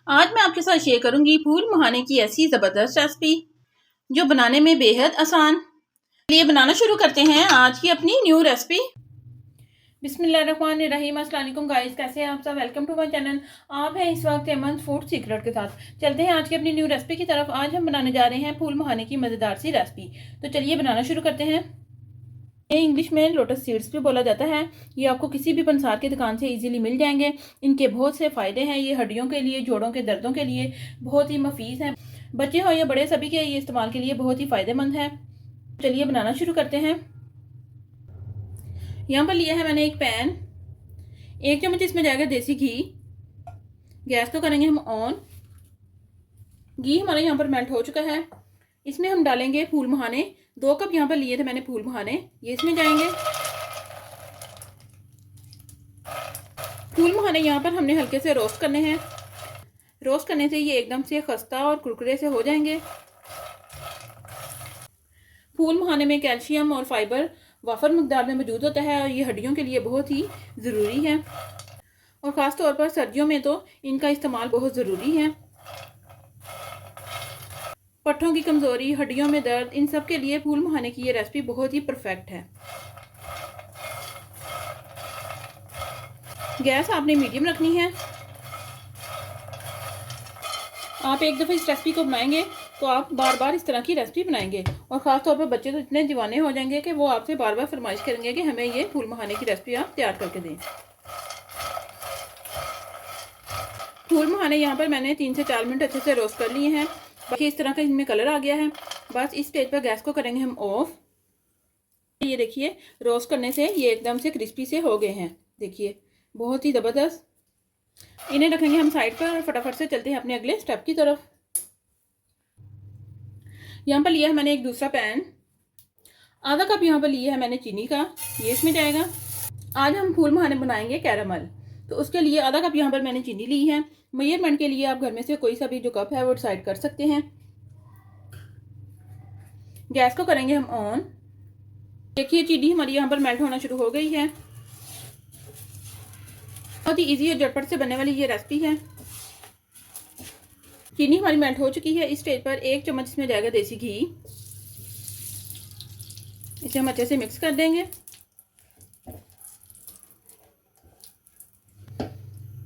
आज मैं आपके साथ शेयर करूंगी फूल मखाने की ऐसी ज़बरदस्त रेसिपी जो बनाने में बेहद आसान। चलिए बनाना शुरू करते हैं आज की अपनी न्यू रेसिपी। बिस्मिल्लाहिर्रहमानिर्रहीम। अस्सलाम वालेकुम गाइस, कैसे हैं आप सब। Welcome to my channel. आप हैं इस वक्त एमन फूड सीक्रेट के साथ। चलते हैं आज की अपनी न्यू रेसिपी की तरफ। आज हम बनाने जा रहे हैं फूल मखाने की मज़ेदार सी रेसिपी। तो चलिए बनाना शुरू करते हैं। ये इंग्लिश में लोटस सीड्स भी बोला जाता है। ये आपको किसी भी पंसार की दुकान से इजीली मिल जाएंगे। इनके बहुत से फ़ायदे हैं। ये हड्डियों के लिए, जोड़ों के दर्दों के लिए बहुत ही मफीज़ हैं। बच्चे हो या बड़े, सभी के ये इस्तेमाल के लिए बहुत ही फ़ायदेमंद है। चलिए बनाना शुरू करते हैं। यहाँ पर लिया है मैंने एक पैन। 1 चम्मच इसमें जाएगा देसी घी। गैस को करेंगे हम ऑन। घी हमारा यहाँ पर मेल्ट हो चुका है। इसमें हम डालेंगे फूल मखाने। 2 कप यहाँ पर लिए थे मैंने फूल मखाने, ये इसमें जाएंगे। फूल मखाने यहाँ पर हमने हल्के से रोस्ट करने हैं। रोस्ट करने से ये एकदम से खस्ता और कुरकुरे से हो जाएंगे। फूल मखाने में कैल्शियम और फाइबर वाफर मकदार में मौजूद होता है और ये हड्डियों के लिए बहुत ही ज़रूरी है। और ख़ास तौर पर सर्दियों में तो इनका इस्तेमाल बहुत ज़रूरी है। पट्ठों की कमज़ोरी, हड्डियों में दर्द, इन सब के लिए फूल मखाने की ये रेसिपी बहुत ही परफेक्ट है। गैस आपने मीडियम रखनी है। आप एक दफ़ा इस रेसिपी को बनाएंगे तो आप बार बार इस तरह की रेसिपी बनाएंगे। और ख़ास तौर पर बच्चे तो इतने दीवाने हो जाएंगे कि वो आपसे बार बार फरमाइश करेंगे कि हमें ये फूल मखाने की रेसिपी आप तैयार करके दें। फूल मखाने यहाँ पर मैंने 3 से 4 मिनट अच्छे से रोस्ट कर लिए हैं। बाकी इस तरह का इनमें कलर आ गया है। बस इस स्टेज पर गैस को करेंगे हम ऑफ। ये देखिए रोस्ट करने से ये एकदम से क्रिस्पी से हो गए हैं। देखिए बहुत ही ज़बरदस्त। इन्हें रखेंगे हम साइड पर और फटाफट से चलते हैं अपने अगले स्टेप की तरफ। यहाँ पर लिया है मैंने एक दूसरा पैन। आधा कप यहाँ पर लिया है मैंने चीनी का, ये इसमें जाएगा। आज हम फूल मखाने बनाएंगे कैरामल, तो उसके लिए आधा कप यहाँ पर मैंने चीनी ली है। मेजरमेंट के लिए आप घर में से कोई सा भी जो कप है वो डिसाइड कर सकते हैं। गैस को करेंगे हम ऑन। देखिए चीनी हमारी यहाँ पर मेल्ट होना शुरू हो गई है। बहुत ही इजी और झटपट से बनने वाली ये रेसिपी है। चीनी हमारी मेल्ट हो चुकी है। इस स्टेज पर 1 चम्मच इसमें जाएगा देसी घी। इसे हम अच्छे से मिक्स कर देंगे।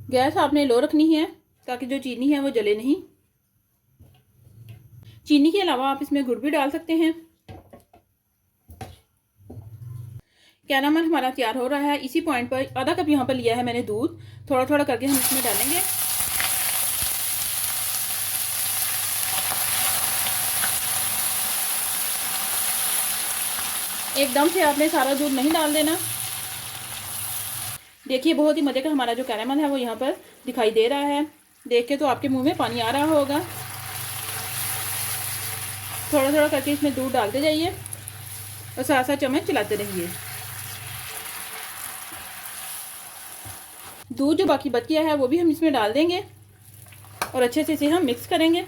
गैस आपने लो रखनी है ताकि जो चीनी है वो जले नहीं। चीनी के अलावा आप इसमें गुड़ भी डाल सकते हैं। कैरामल हमारा तैयार हो रहा है। इसी पॉइंट पर आधा कप यहाँ पर लिया है मैंने दूध। थोड़ा थोड़ा करके हम इसमें डालेंगे। एकदम से आपने सारा दूध नहीं डाल देना। देखिए बहुत ही मज़े का हमारा जो कैरामल है वो यहाँ पर दिखाई दे रहा है। देख के तो आपके मुंह में पानी आ रहा होगा। थोड़ा थोड़ा करके इसमें दूध डालते जाइए और साथ साथ चम्मच चलाते रहिए। दूध जो बाकी बच गया है वो भी हम इसमें डाल देंगे और अच्छे से इसे हम मिक्स करेंगे।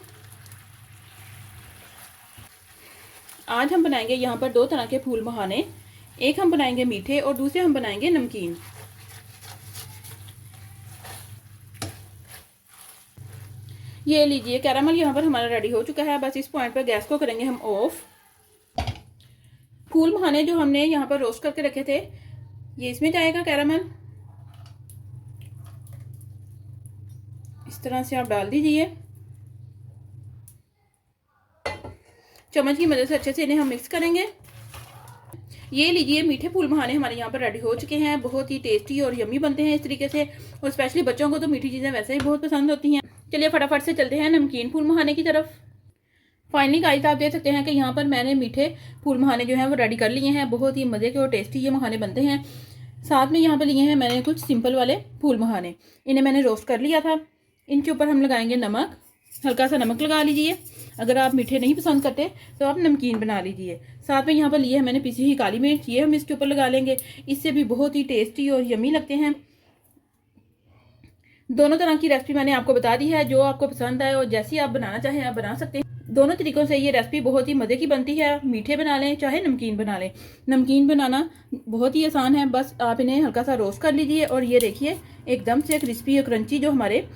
आज हम बनाएंगे यहाँ पर 2 तरह के फूल मखाने। एक हम बनाएंगे मीठे और दूसरे हम बनाएंगे नमकीन। ये लीजिए कैरामल यहाँ पर हमारा रेडी हो चुका है। बस इस पॉइंट पर गैस को करेंगे हम ऑफ। फूल मखाने जो हमने यहाँ पर रोस्ट करके रखे थे ये इसमें जाएगा कैरामल। इस तरह से आप डाल दीजिए। चम्मच की मदद से अच्छे से इन्हें हम मिक्स करेंगे। ये लीजिए मीठे फूल मखाने हमारे यहाँ पर रेडी हो चुके हैं। बहुत ही टेस्टी और यम्मी बनते हैं इस तरीके से। और स्पेशली बच्चों को तो मीठी चीज़ें वैसे ही बहुत पसंद होती हैं। चलिए फटाफट से चलते हैं नमकीन फूल मखाने की तरफ। फाइनली गाइस आप देख सकते हैं कि यहाँ पर मैंने मीठे फूल मखाने जो हैं वो रेडी कर लिए हैं। बहुत ही मज़े के और टेस्टी ये मखाने बनते हैं। साथ में यहाँ पर लिए हैं मैंने कुछ सिंपल वाले फूल मखाने। इन्हें मैंने रोस्ट कर लिया था। इनके ऊपर हम लगाएंगे नमक। हल्का सा नमक लगा लीजिए। अगर आप मीठे नहीं पसंद करते तो आप नमकीन बना लीजिए। साथ में यहाँ पर लिए है मैंने पिसी हुई काली मिर्च, ये हम इसके ऊपर लगा लेंगे। इससे भी बहुत ही टेस्टी और यमी लगते हैं। दोनों तरह की रेसिपी मैंने आपको बता दी है। जो आपको पसंद आए और जैसी आप बनाना चाहें आप बना सकते हैं। दोनों तरीक़ों से ये रेसिपी बहुत ही मज़े की बनती है। मीठे बना लें चाहे नमकीन बना लें। नमकीन बनाना बहुत ही आसान है। बस आप इन्हें हल्का सा रोस्ट कर लीजिए और ये देखिए एकदम से क्रिस्पी और क्रंची जो हमारे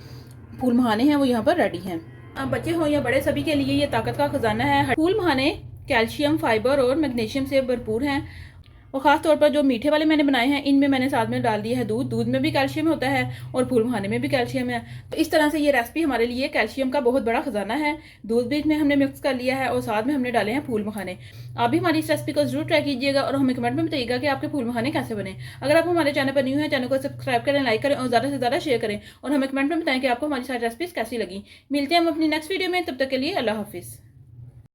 फूल मखाने हैं वो यहाँ पर रेडी हैं। अब बच्चे हो या बड़े, सभी के लिए ये ताकत का खजाना है। फूल मखाने कैल्शियम, फाइबर और मैग्नीशियम से भरपूर हैं। और ख़ास तौर पर जो मीठे वाले मैंने बनाए हैं, इनमें मैंने साथ में डाल दिया है दूध। दूध में भी कैल्शियम होता है और फूल मखाने में भी कैल्शियम है। तो इस तरह से ये रेसिपी हमारे लिए कैल्शियम का बहुत बड़ा खजाना है। दूध भी इसमें हमने मिक्स कर लिया है और साथ में हमने डाले हैं फूल मखाने। आप भी हमारी इस रेसिपी को जरूर ट्राई कीजिएगा और हमें कमेंट में बताइएगा कि आपके फूल मखाने कैसे बने। अगर आप हमारे चैनल पर न्यू हैं, चैनल को सब्सक्राइब करें, लाइक करें और ज़्यादा से ज़्यादा शेयर करें और हमें कमेंट में बताएं कि आपको हमारी सारी रेसिपीज़ कैसी लगी। मिलते हैं हम अपनी नेक्स्ट वीडियो में, तब तक के लिए अल्लाह हाफिज़।